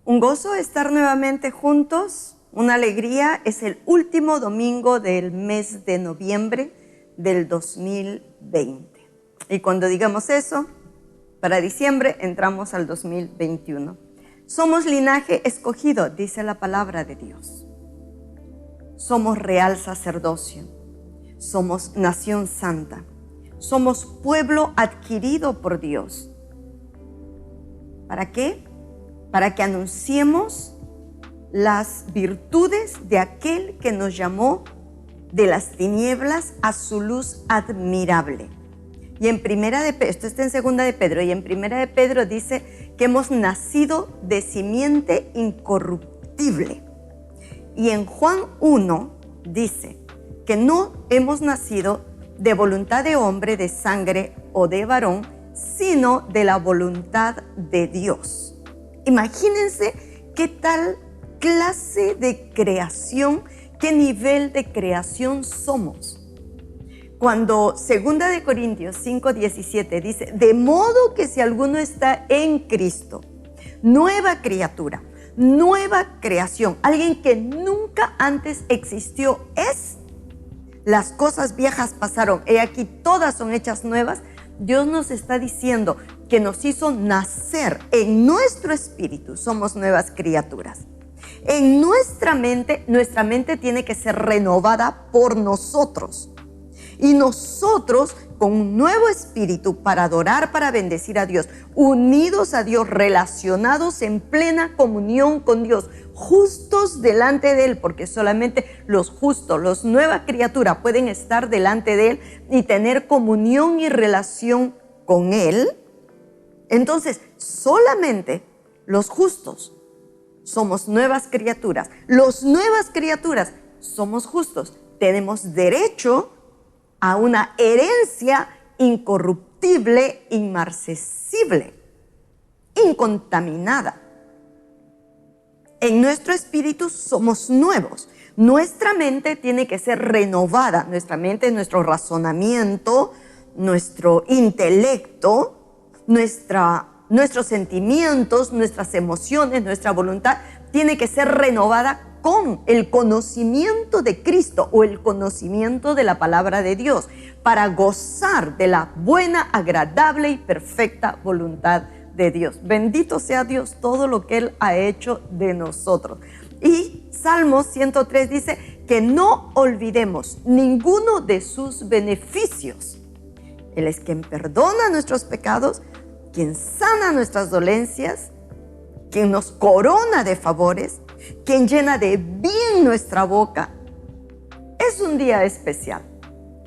Un gozo estar nuevamente juntos, una alegría. Es el último domingo del mes de noviembre del 2020. Y cuando digamos eso, para diciembre entramos al 2021. Somos linaje escogido, dice la palabra de Dios. Somos real sacerdocio. Somos nación santa. Somos pueblo adquirido por Dios. ¿Para qué? Para que anunciemos las virtudes de aquel que nos llamó de las tinieblas a su luz admirable. Y en primera de Pedro, esto está en segunda de Pedro, y en primera de Pedro dice que hemos nacido de simiente incorruptible. Y en Juan 1 dice que no hemos nacido de voluntad de hombre, de sangre o de varón, sino de la voluntad de Dios. Imagínense qué tal clase de creación, qué nivel de creación somos. Cuando 2 de Corintios 5:17 dice, de modo que si alguno está en Cristo, nueva criatura, nueva creación, alguien que nunca antes existió es, las cosas viejas pasaron, he aquí todas son hechas nuevas. Dios nos está diciendo que nos hizo nacer en nuestro espíritu, somos nuevas criaturas. En nuestra mente tiene que ser renovada por nosotros. Y nosotros, con un nuevo espíritu para adorar, para bendecir a Dios, unidos a Dios, relacionados en plena comunión con Dios, justos delante de Él, porque solamente los justos, los nueva criatura pueden estar delante de Él y tener comunión y relación con Él. Entonces, solamente los justos somos nuevas criaturas. Los nuevas criaturas somos justos. Tenemos derecho a una herencia incorruptible, inmarcesible, incontaminada. En nuestro espíritu somos nuevos. Nuestra mente tiene que ser renovada. Nuestra mente, nuestro razonamiento, nuestro intelecto, nuestros sentimientos, nuestras emociones, nuestra voluntad tiene que ser renovada con el conocimiento de Cristo o el conocimiento de la palabra de Dios para gozar de la buena, agradable y perfecta voluntad de Dios. Bendito sea Dios todo lo que Él ha hecho de nosotros. Y Salmos 103 dice que no olvidemos ninguno de sus beneficios. Él es quien perdona nuestros pecados, quien sana nuestras dolencias, quien nos corona de favores, quien llena de bien nuestra boca. Es un día especial.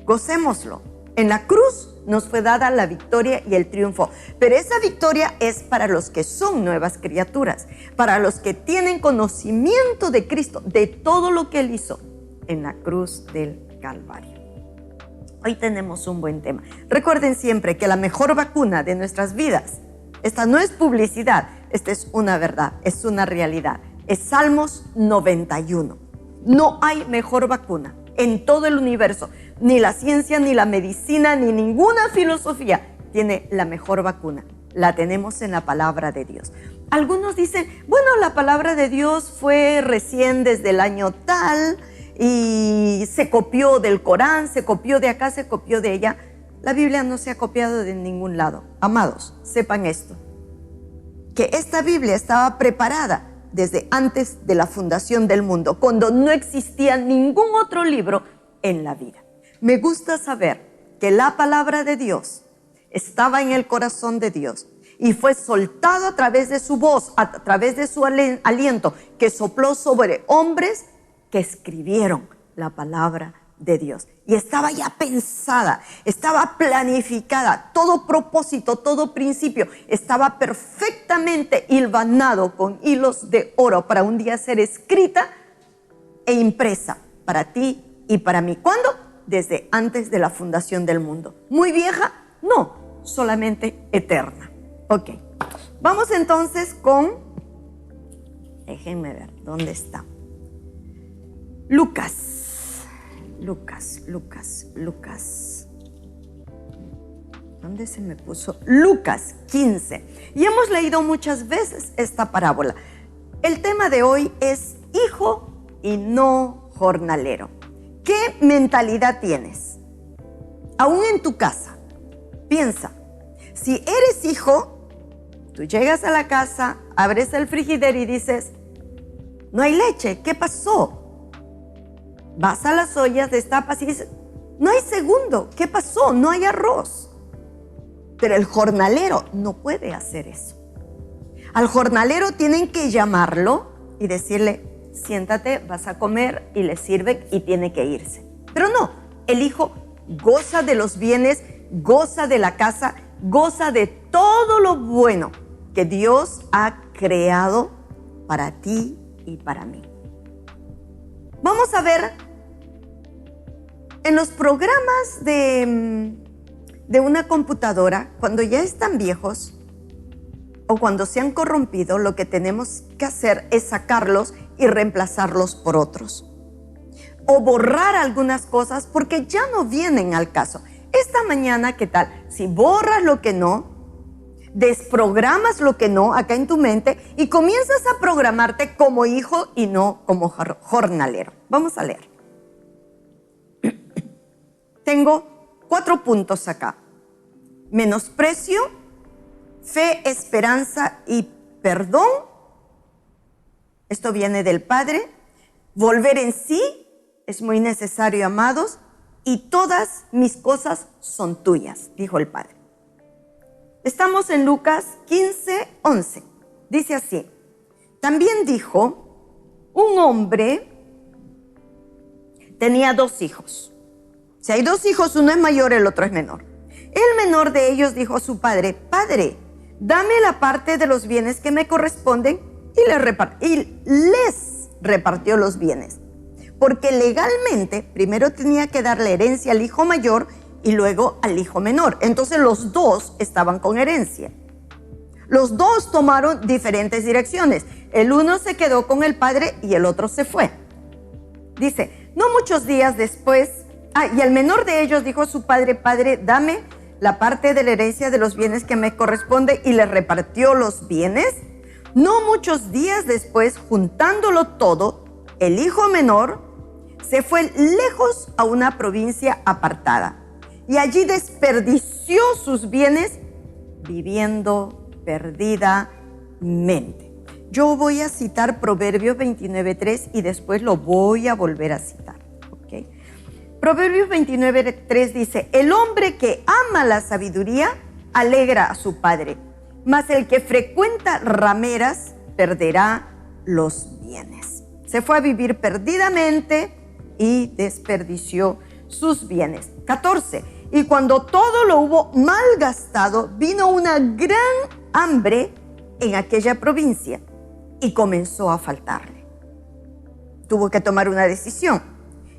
Gocémoslo. En la cruz nos fue dada la victoria y el triunfo. Pero esa victoria es para los que son nuevas criaturas, para los que tienen conocimiento de Cristo, de todo lo que Él hizo en la cruz del Calvario. Hoy tenemos un buen tema. Recuerden siempre que la mejor vacuna de nuestras vidas, esta no es publicidad, esta es una verdad, es una realidad. Es Salmos 91. No hay mejor vacuna en todo el universo. Ni la ciencia, ni la medicina, ni ninguna filosofía tiene la mejor vacuna. La tenemos en la palabra de Dios. Algunos dicen, bueno, la palabra de Dios fue recién desde el año tal y se copió del Corán, se copió de acá, se copió de allá. La Biblia no se ha copiado de ningún lado. Amados, sepan esto, que esta Biblia estaba preparada desde antes de la fundación del mundo, cuando no existía ningún otro libro en la vida. Me gusta saber que la palabra de Dios estaba en el corazón de Dios y fue soltado a través de su voz, a través de su aliento, que sopló sobre hombres que escribieron la palabra de Dios. Y estaba ya pensada, estaba planificada, todo propósito, todo principio estaba perfectamente hilvanado con hilos de oro para un día ser escrita e impresa para ti y para mí. ¿Cuándo? Desde antes de la fundación del mundo. ¿Muy vieja? No, solamente eterna. Ok, vamos entonces con, déjenme ver, ¿dónde está? Lucas. ¿Dónde se me puso? Lucas 15. Y hemos leído muchas veces esta parábola. El tema de hoy es hijo y no jornalero. ¿Qué mentalidad tienes? Aún en tu casa, piensa, si eres hijo, tú llegas a la casa, abres el frigider y dices, no hay leche, ¿qué pasó? Vas a las ollas, destapas y dices, no hay segundo, ¿qué pasó? No hay arroz. Pero el jornalero no puede hacer eso. Al jornalero tienen que llamarlo y decirle, siéntate, vas a comer, y le sirven y tiene que irse. Pero no, el hijo goza de los bienes, goza de la casa, goza de todo lo bueno que Dios ha creado para ti y para mí. Vamos a ver en los programas de una computadora, cuando ya están viejos o cuando se han corrompido, lo que tenemos que hacer es sacarlos y reemplazarlos por otros. O borrar algunas cosas porque ya no vienen al caso. Esta mañana, ¿qué tal? Si borras lo que no, desprogramas lo que no acá en tu mente y comienzas a programarte como hijo y no como jornalero. Vamos a leer. Tengo 4 puntos acá. Menosprecio, fe, esperanza y perdón. Esto viene del Padre. Volver en sí es muy necesario, amados, y todas mis cosas son tuyas, dijo el Padre. Estamos en Lucas 15:11. Dice así, también dijo, un hombre tenía 2 hijos. Si hay 2 hijos, uno es mayor, el otro es menor. El menor de ellos dijo a su padre, Padre, dame la parte de los bienes que me corresponden, y les repartió los bienes. Porque legalmente primero tenía que darle herencia al hijo mayor y luego al hijo menor. Entonces los 2 estaban con herencia. Los 2 tomaron diferentes direcciones. El uno se quedó con el padre y el otro se fue. Dice, no muchos días después, y el menor de ellos dijo a su padre, Padre, dame la parte de la herencia de los bienes que me corresponde, y le repartió los bienes. No muchos días después, juntándolo todo, el hijo menor se fue lejos a una provincia apartada y allí desperdició sus bienes viviendo perdidamente. Yo voy a citar Proverbios 29:3 y después lo voy a volver a citar. ¿Okay? Proverbios 29:3 dice, el hombre que ama la sabiduría alegra a su padre, mas el que frecuenta rameras perderá los bienes. Se fue a vivir perdidamente y desperdició sus bienes. 14. Y cuando todo lo hubo malgastado, vino una gran hambre en aquella provincia y comenzó a faltarle. Tuvo que tomar una decisión.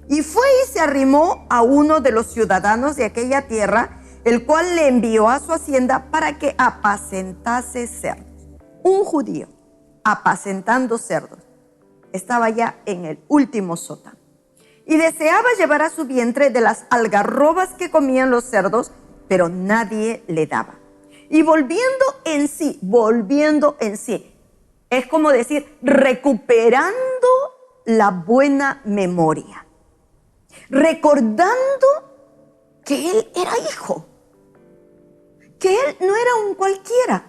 Y fue y se arrimó a uno de los ciudadanos de aquella tierra, el cual le envió a su hacienda para que apacentase cerdos. Un judío apacentando cerdos. Estaba ya en el último sótano. Y deseaba llevar a su vientre de las algarrobas que comían los cerdos, pero nadie le daba. Y volviendo en sí, es como decir, recuperando la buena memoria, recordando que él era hijo, que él no era un cualquiera.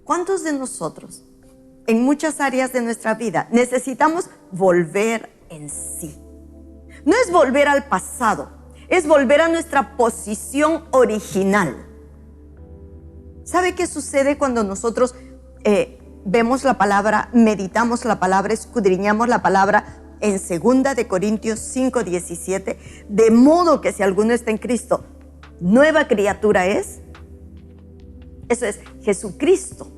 ¿Cuántos de nosotros en muchas áreas de nuestra vida necesitamos volver en sí? No es volver al pasado, es volver a nuestra posición original. ¿Sabe qué sucede cuando nosotros vemos la palabra, meditamos la palabra, escudriñamos la palabra? En 2 de Corintios 5:17, de modo que si alguno está en Cristo, nueva criatura es. Eso es, Jesucristo,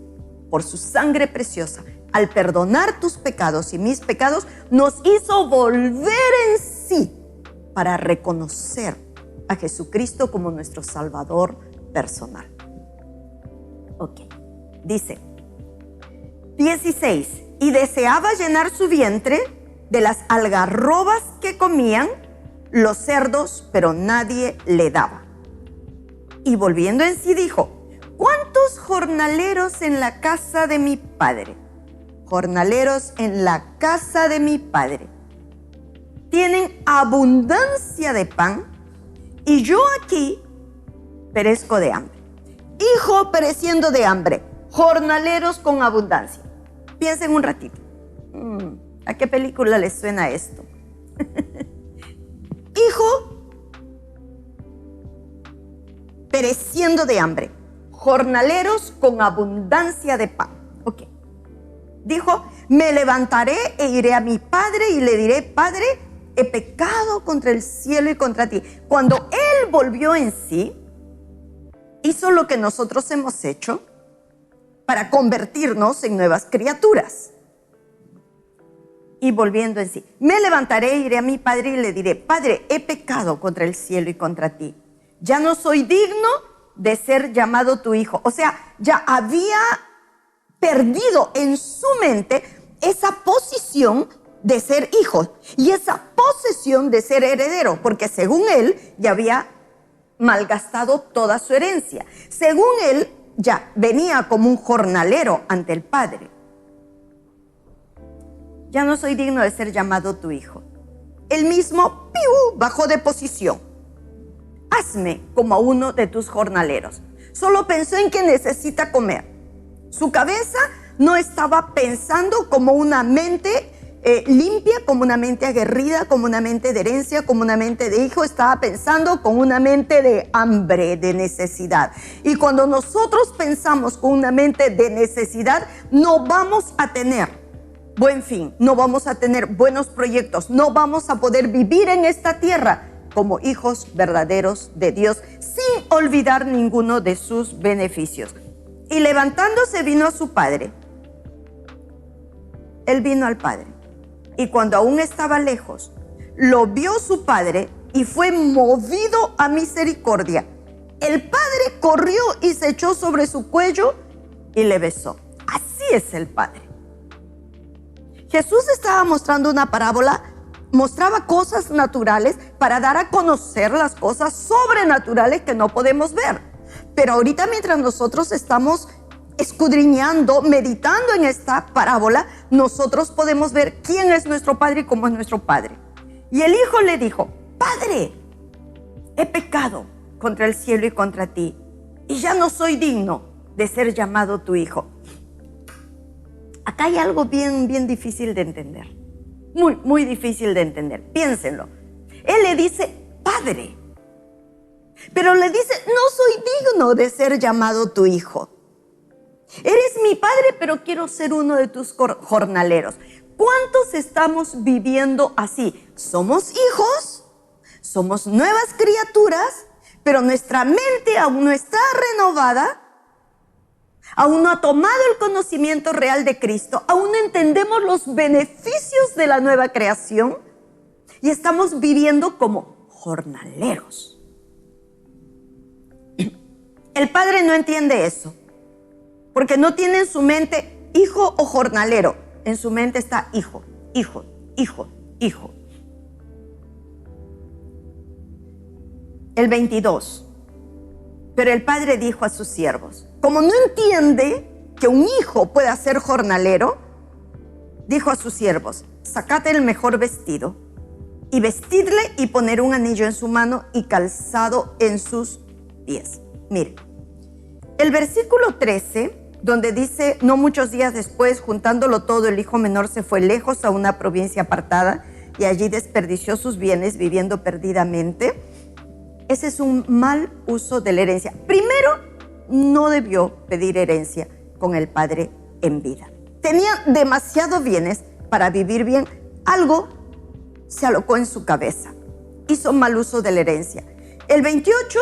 por su sangre preciosa, al perdonar tus pecados y mis pecados, nos hizo volver en sí para reconocer a Jesucristo como nuestro Salvador personal. Ok, dice 16, y deseaba llenar su vientre de las algarrobas que comían los cerdos, pero nadie le daba. Y volviendo en sí dijo, ¿cuántos jornaleros en la casa de mi padre jornaleros en la casa de mi padre. Tienen abundancia de pan y yo aquí perezco de hambre. Hijo pereciendo de hambre, jornaleros con abundancia. Piensen un ratito. ¿A qué película les suena esto? Hijo pereciendo de hambre, jornaleros con abundancia de pan. Ok. Dijo, me levantaré e iré a mi padre y le diré, Padre, he pecado contra el cielo y contra ti. Cuando él volvió en sí, hizo lo que nosotros hemos hecho para convertirnos en nuevas criaturas. Y volviendo en sí, me levantaré, iré a mi padre y le diré, Padre, he pecado contra el cielo y contra ti. Ya no soy digno de ser llamado tu hijo. O sea, ya había perdido en su mente esa posición de ser hijo y esa posesión de ser heredero, porque según él ya había malgastado toda su herencia. Según él ya venía como un jornalero ante el Padre. Ya no soy digno de ser llamado tu hijo. Él mismo bajó de posición. Hazme como a uno de tus jornaleros. Solo pensó en que necesita comer. Su cabeza no estaba pensando como una mente limpia, como una mente aguerrida, como una mente de herencia, como una mente de hijo. Estaba pensando con una mente de hambre, de necesidad. Y cuando nosotros pensamos con una mente de necesidad, no vamos a tener buen fin, no vamos a tener buenos proyectos, no vamos a poder vivir en esta tierra como hijos verdaderos de Dios, sin olvidar ninguno de sus beneficios. Y levantándose vino a su padre. Él vino al padre. Y cuando aún estaba lejos, lo vio su padre y fue movido a misericordia. El padre corrió y se echó sobre su cuello y le besó. Así es el padre. Jesús estaba mostrando una parábola, mostraba cosas naturales para dar a conocer las cosas sobrenaturales que no podemos ver. Pero ahorita, mientras nosotros estamos escudriñando, meditando en esta parábola, nosotros podemos ver quién es nuestro Padre y cómo es nuestro Padre. Y el hijo le dijo, Padre, he pecado contra el cielo y contra ti, y ya no soy digno de ser llamado tu hijo. Acá hay algo bien difícil de entender. Muy difícil de entender. Piénsenlo. Él le dice, Padre, pero le dice, no soy digno de ser llamado tu hijo. Eres mi padre, pero quiero ser uno de tus jornaleros. ¿Cuántos estamos viviendo así? Somos hijos, somos nuevas criaturas, pero nuestra mente aún no está renovada, aún no ha tomado el conocimiento real de Cristo, aún no entendemos los beneficios de la nueva creación y estamos viviendo como jornaleros. El padre no entiende eso. Porque no tiene en su mente hijo o jornalero. En su mente está hijo, hijo, hijo, hijo. El 22. Pero el padre dijo a sus siervos, como no entiende que un hijo pueda ser jornalero, dijo a sus siervos, sacad el mejor vestido y vestidle y poner un anillo en su mano y calzado en sus pies. Mire, el versículo 13, donde dice, no muchos días después, juntándolo todo, el hijo menor se fue lejos a una provincia apartada y allí desperdició sus bienes viviendo perdidamente. Ese es un mal uso de la herencia. Primero, no debió pedir herencia con el padre en vida. Tenía demasiados bienes para vivir bien. Algo se alocó en su cabeza. Hizo mal uso de la herencia. El 28,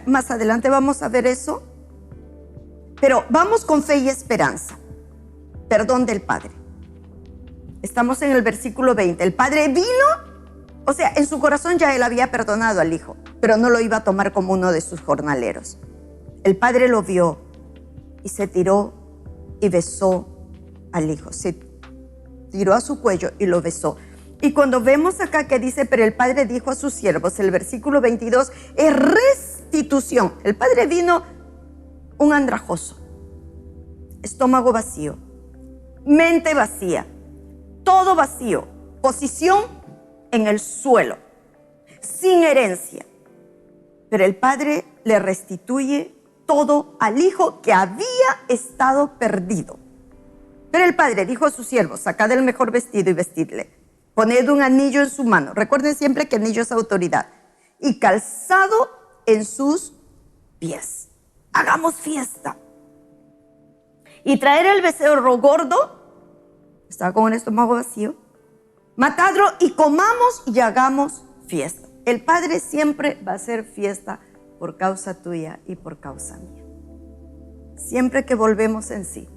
más adelante vamos a ver eso. Pero vamos con fe y esperanza. Perdón del padre. Estamos en el versículo 20. El padre vino, o sea, en su corazón ya él había perdonado al hijo, pero no lo iba a tomar como uno de sus jornaleros. El padre lo vio y se tiró y besó al hijo. Se tiró a su cuello y lo besó. Y cuando vemos acá que dice, pero el padre dijo a sus siervos, el versículo 22, es restitución. El padre vino un andrajoso, estómago vacío, mente vacía, todo vacío, posición en el suelo, sin herencia. Pero el padre le restituye todo al hijo que había estado perdido. Pero el padre dijo a sus siervos: sacad el mejor vestido y vestidle. Poned un anillo en su mano. Recuerden siempre que anillo es autoridad. Y calzado en sus pies. Hagamos fiesta. Y traer el becerro gordo, estaba con el estómago vacío, matadlo y comamos y hagamos fiesta. El Padre siempre va a hacer fiesta por causa tuya y por causa mía. Siempre que volvemos en sí.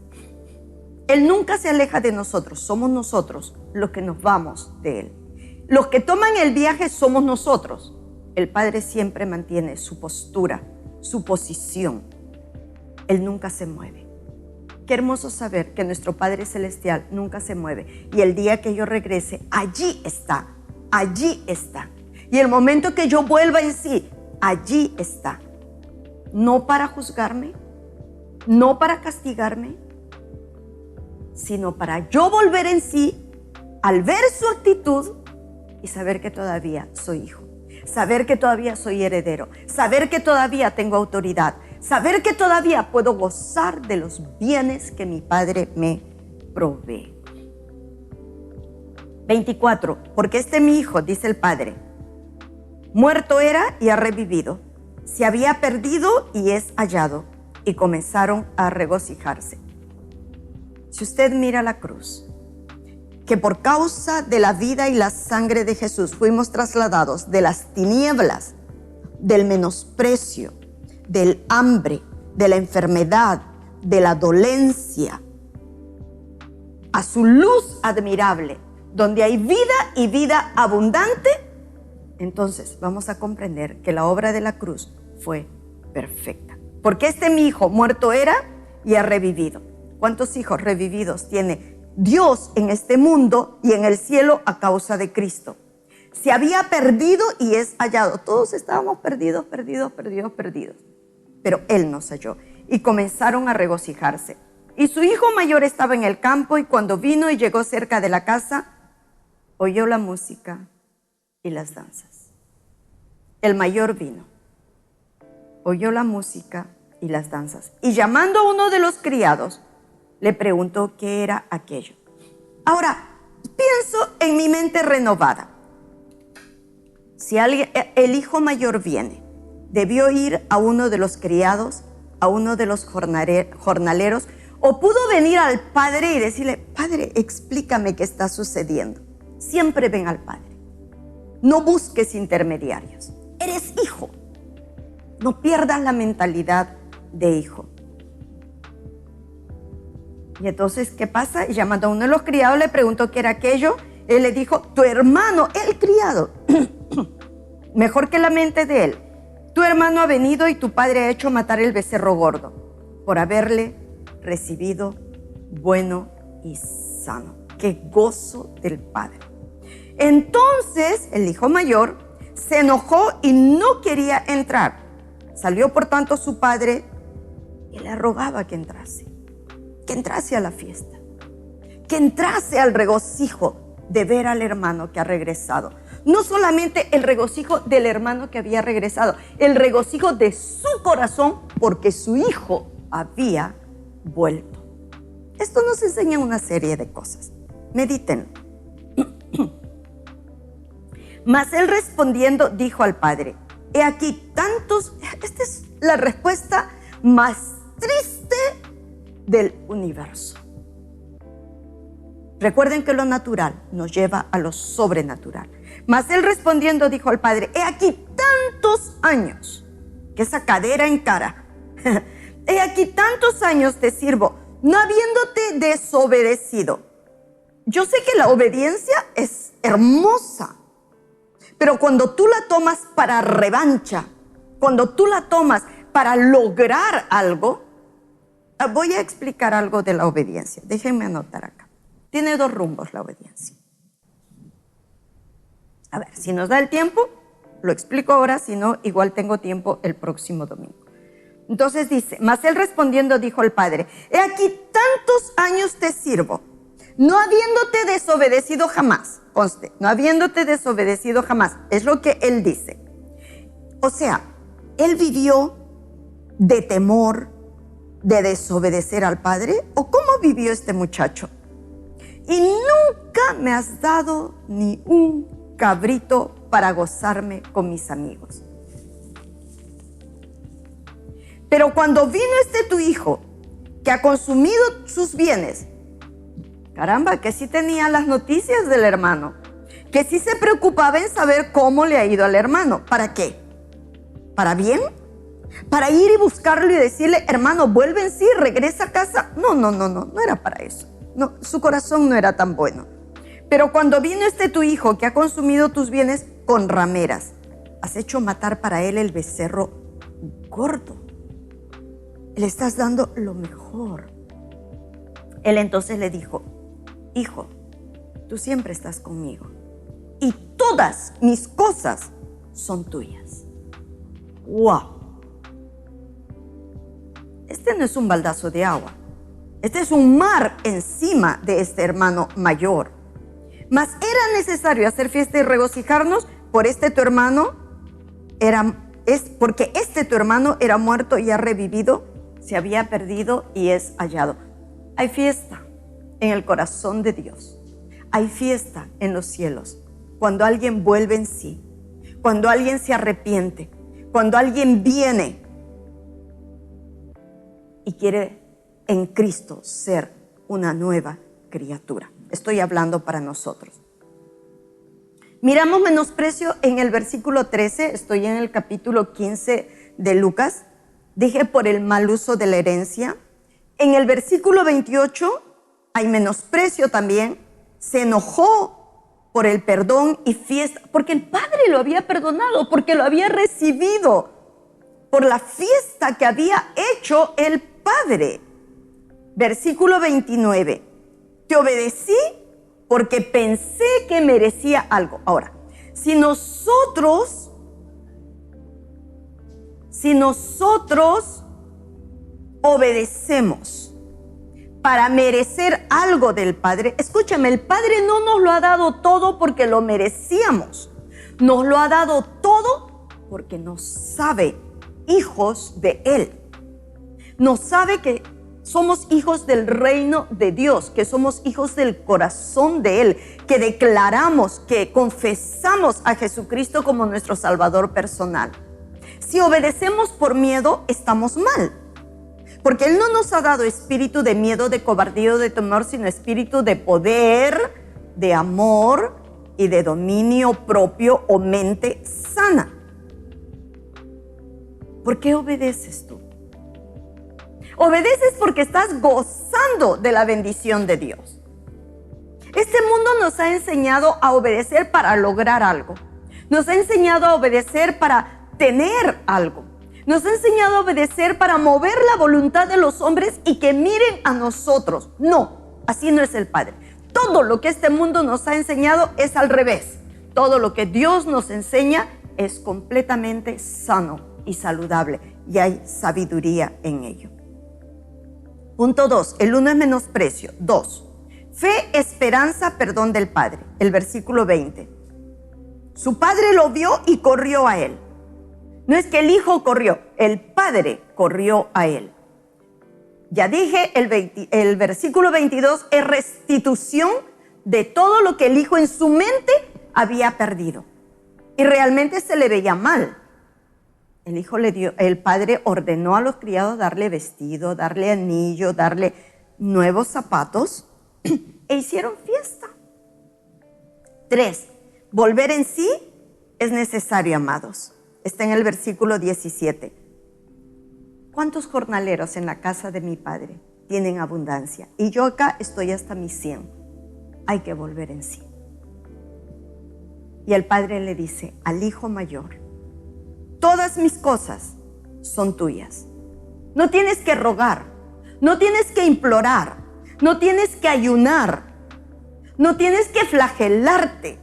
Él nunca se aleja de nosotros, somos nosotros los que nos vamos de Él. Los que toman el viaje somos nosotros. El Padre siempre mantiene su postura, su posición. Él nunca se mueve. Qué hermoso saber que nuestro Padre Celestial nunca se mueve. Y el día que yo regrese, allí está, allí está. Y el momento que yo vuelva en sí, allí está. No para juzgarme, no para castigarme, sino para yo volver en sí, al ver su actitud y saber que todavía soy hijo. Saber que todavía soy heredero. Saber que todavía tengo autoridad. Saber que todavía puedo gozar de los bienes que mi Padre me provee. 24. Porque este mi hijo, dice el Padre, muerto era y ha revivido. Se había perdido y es hallado. Y comenzaron a regocijarse. Si usted mira la cruz, que por causa de la vida y la sangre de Jesús fuimos trasladados de las tinieblas, del menosprecio, del hambre, de la enfermedad, de la dolencia, a su luz admirable, donde hay vida y vida abundante, entonces vamos a comprender que la obra de la cruz fue perfecta. Porque este mi hijo muerto era y ha revivido. ¿Cuántos hijos revividos tiene Dios en este mundo y en el cielo a causa de Cristo? Se había perdido y es hallado. Todos estábamos perdidos. Pero Él nos halló y comenzaron a regocijarse. Y su hijo mayor estaba en el campo y cuando vino y llegó cerca de la casa, oyó la música y las danzas. El mayor vino, oyó la música y las danzas. Y llamando a uno de los criados, le preguntó qué era aquello. Ahora, pienso en mi mente renovada. Si el hijo mayor viene, debió ir a uno de los criados, a uno de los jornaleros, o pudo venir al padre y decirle: Padre, explícame qué está sucediendo. Siempre ven al Padre. No busques intermediarios. Eres hijo. No pierdas la mentalidad de hijo. Y entonces, ¿qué pasa? Y llamando a uno de los criados, le preguntó qué era aquello. Él le dijo: tu hermano, el criado, mejor que la mente de él, tu hermano ha venido y tu padre ha hecho matar el becerro gordo por haberle recibido bueno y sano. ¡Qué gozo del Padre! Entonces el hijo mayor se enojó y no quería entrar. Salió por tanto su padre y le rogaba que entrase a la fiesta, que entrase al regocijo de ver al hermano que ha regresado. No solamente el regocijo del hermano que había regresado, el regocijo de su corazón porque su hijo había vuelto. Esto nos enseña una serie de cosas. Mediten. Mas él respondiendo dijo al padre: he aquí tantos. Esta es la respuesta más triste del universo. Recuerden que lo natural nos lleva a lo sobrenatural. Mas él respondiendo dijo al padre: he aquí tantos años, que esa cadera en cara, he aquí tantos años te sirvo, no habiéndote desobedecido. Yo sé que la obediencia es hermosa, pero cuando tú la tomas para revancha, cuando tú la tomas para lograr algo, voy a explicar algo de la obediencia. Déjenme anotar acá. Tiene dos rumbos la obediencia. A ver, si nos da el tiempo, lo explico ahora, si no, igual tengo tiempo el próximo domingo. Entonces dice: mas él respondiendo dijo al padre: he aquí tantos años te sirvo, No habiéndote desobedecido jamás, conste, no habiéndote desobedecido jamás, es lo que él dice. O sea, él vivió de temor, de desobedecer al padre, ¿o cómo vivió este muchacho? Y nunca me has dado ni un cabrito para gozarme con mis amigos. Pero cuando vino tu hijo, que ha consumido sus bienes, caramba, que sí tenía las noticias del hermano, que sí se preocupaba en saber cómo le ha ido al hermano. ¿Para qué? ¿Para bien? ¿Para ir y buscarlo y decirle, hermano, vuelve en sí, regresa a casa? No era para eso. No, su corazón no era tan bueno. Pero cuando vino tu hijo que ha consumido tus bienes con rameras, has hecho matar para él el becerro gordo. Le estás dando lo mejor. Él entonces le dijo, hijo, tú siempre estás conmigo y todas mis cosas son tuyas. ¡Wow! Este no es un baldazo de agua. Este es un mar encima de este hermano mayor. Mas era necesario hacer fiesta y regocijarnos por tu hermano. Porque tu hermano era muerto y ha revivido, se había perdido y es hallado. Hay fiesta en el corazón de Dios. Hay fiesta en los cielos. Cuando alguien vuelve en sí, cuando alguien se arrepiente, cuando alguien viene y quiere en Cristo ser una nueva criatura. Estoy hablando para nosotros. Miramos menosprecio en el versículo 13, estoy en el capítulo 15 de Lucas. Dije por el mal uso de la herencia. En el versículo 28 hay menosprecio también. Se enojó por el perdón y fiesta, porque el padre lo había perdonado, porque lo había recibido, por la fiesta que había hecho el padre. Versículo 29. Te obedecí porque pensé que merecía algo. Ahora, si nosotros obedecemos para merecer algo del Padre, escúchame, el Padre no nos lo ha dado todo porque lo merecíamos. Nos lo ha dado todo porque nos sabe hijos de Él. Nos sabe que somos hijos del reino de Dios, que somos hijos del corazón de Él, que declaramos, que confesamos a Jesucristo como nuestro Salvador personal. Si obedecemos por miedo, estamos mal. Porque Él no nos ha dado espíritu de miedo, de cobardía o de temor, sino espíritu de poder, de amor y de dominio propio o mente sana. ¿Por qué obedeces tú? Obedeces porque estás gozando de la bendición de Dios. Este mundo nos ha enseñado a obedecer para lograr algo. Nos ha enseñado a obedecer para tener algo. Nos ha enseñado a obedecer para mover la voluntad de los hombres y que miren a nosotros. No, así no es el Padre. Todo lo que este mundo nos ha enseñado es al revés. Todo lo que Dios nos enseña es completamente sano y saludable y hay sabiduría en ello. Punto 2, el 1 es menosprecio. 2, fe, esperanza, perdón del Padre. El versículo 20. Su padre lo vio y corrió a él. No es que el hijo corrió, el padre corrió a él. Ya dije, el versículo 22 es restitución de todo lo que el hijo en su mente había perdido. Y realmente se le veía mal. El padre ordenó a los criados darle vestido, darle anillo, darle nuevos zapatos e hicieron fiesta. 3, volver en sí es necesario, amados. Está en el versículo 17. ¿Cuántos jornaleros en la casa de mi padre tienen abundancia? Y yo acá estoy hasta mis 100. Hay que volver en sí. Y el padre le dice al hijo mayor, todas mis cosas son tuyas. No tienes que rogar, no tienes que implorar, no tienes que ayunar, no tienes que flagelarte.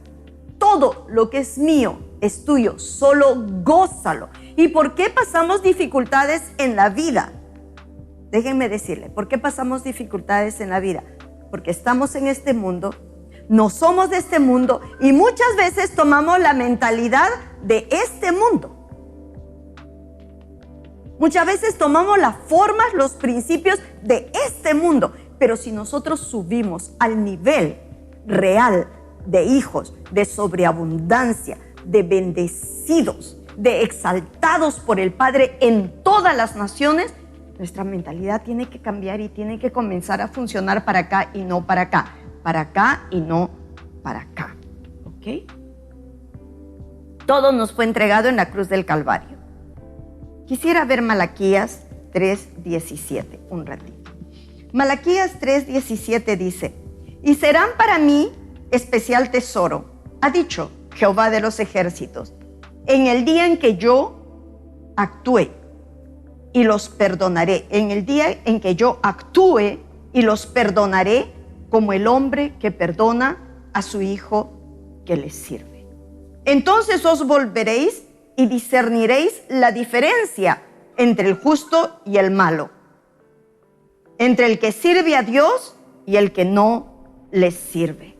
Todo lo que es mío es tuyo, solo gózalo. ¿Y por qué pasamos dificultades en la vida? Déjenme decirle, ¿por qué pasamos dificultades en la vida? porque estamos en este mundo, no somos de este mundo y muchas veces tomamos la mentalidad de este mundo. Muchas veces tomamos las formas, los principios de este mundo, pero si nosotros subimos al nivel real de hijos, de sobreabundancia, de bendecidos, de exaltados por el Padre en todas las naciones, nuestra mentalidad tiene que cambiar y tiene que comenzar a funcionar para acá y no para acá, para acá y no para acá, ¿ok? Todo nos fue entregado en la cruz del Calvario. Quisiera ver Malaquías 3:17 un ratito. Malaquías 3:17 dice: y serán para mí especial tesoro, ha dicho Jehová de los ejércitos, en el día en que yo actúe y los perdonaré, en el día en que yo actúe y los perdonaré, como el hombre que perdona a su hijo que le sirve. Entonces os volveréis y discerniréis la diferencia entre el justo y el malo, entre el que sirve a Dios y el que no le sirve.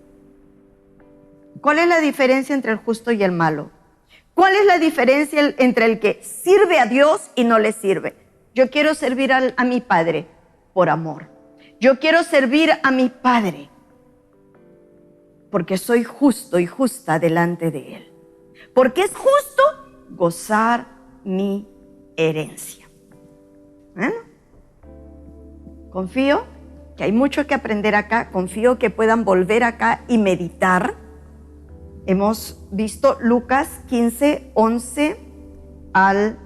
¿Cuál es la diferencia entre el justo y el malo? ¿Cuál es la diferencia entre el que sirve a Dios y no le sirve? Yo quiero servir a mi Padre por amor. Yo quiero servir a mi Padre porque soy justo y justa delante de Él. Porque es justo gozar mi herencia. Bueno, confío que hay mucho que aprender acá. Confío que puedan volver acá y meditar. Hemos visto Lucas 15, 11 al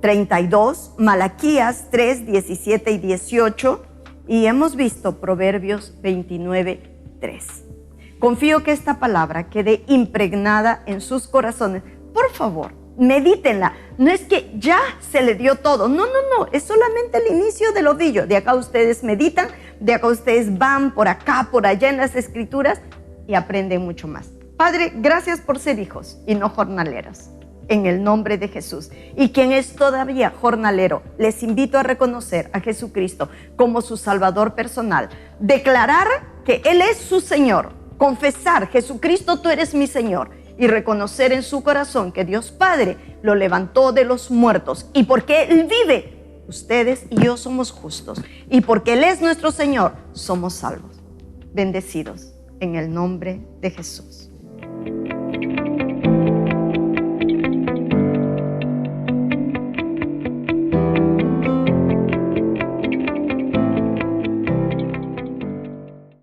32, Malaquías 3, 17 y 18, y hemos visto Proverbios 29, 3. Confío que esta palabra quede impregnada en sus corazones. Por favor, medítenla. No es que ya se le dio todo. No. Es solamente el inicio del ovillo. De acá ustedes meditan, de acá ustedes van por acá, por allá en las escrituras y aprenden mucho más. Padre, gracias por ser hijos y no jornaleros. En el nombre de Jesús. Y quien es todavía jornalero, les invito a reconocer a Jesucristo como su Salvador personal. Declarar que Él es su Señor. Confesar: Jesucristo, tú eres mi Señor. Y reconocer en su corazón que Dios Padre lo levantó de los muertos. Y porque Él vive, ustedes y yo somos justos. Y porque Él es nuestro Señor, somos salvos. Bendecidos en el nombre de Jesús.